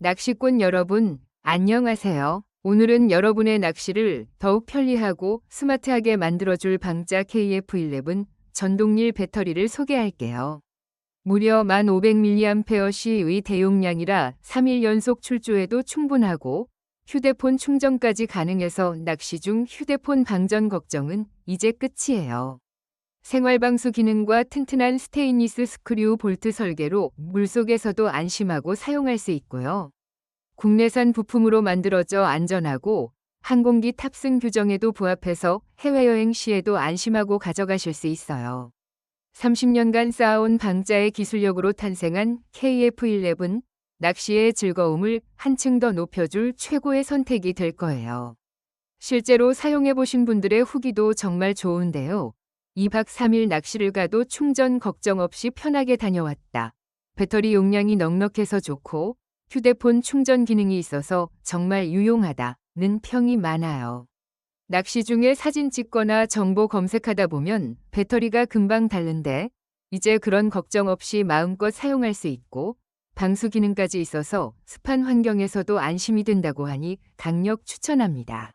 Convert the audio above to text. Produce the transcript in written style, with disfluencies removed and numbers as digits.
낚시꾼 여러분, 안녕하세요. 오늘은 여러분의 낚시를 더욱 편리하고 스마트하게 만들어줄 방자 KF11 전동릴 배터리를 소개할게요. 무려 1500mAh의 대용량이라 3일 연속 출조해도 충분하고 휴대폰 충전까지 가능해서 낚시 중 휴대폰 방전 걱정은 이제 끝이에요. 생활방수 기능과 튼튼한 스테인리스 스크류 볼트 설계로 물속에서도 안심하고 사용할 수 있고요. 국내산 부품으로 만들어져 안전하고 항공기 탑승 규정에도 부합해서 해외여행 시에도 안심하고 가져가실 수 있어요. 30년간 쌓아온 방자의 기술력으로 탄생한 KF11, 낚시의 즐거움을 한층 더 높여줄 최고의 선택이 될 거예요. 실제로 사용해보신 분들의 후기도 정말 좋은데요. 2박 3일 낚시를 가도 충전 걱정 없이 편하게 다녀왔다. 배터리 용량이 넉넉해서 좋고 휴대폰 충전 기능이 있어서 정말 유용하다는 평이 많아요. 낚시 중에 사진 찍거나 정보 검색하다 보면 배터리가 금방 닳는데 이제 그런 걱정 없이 마음껏 사용할 수 있고 방수 기능까지 있어서 습한 환경에서도 안심이 된다고 하니 강력 추천합니다.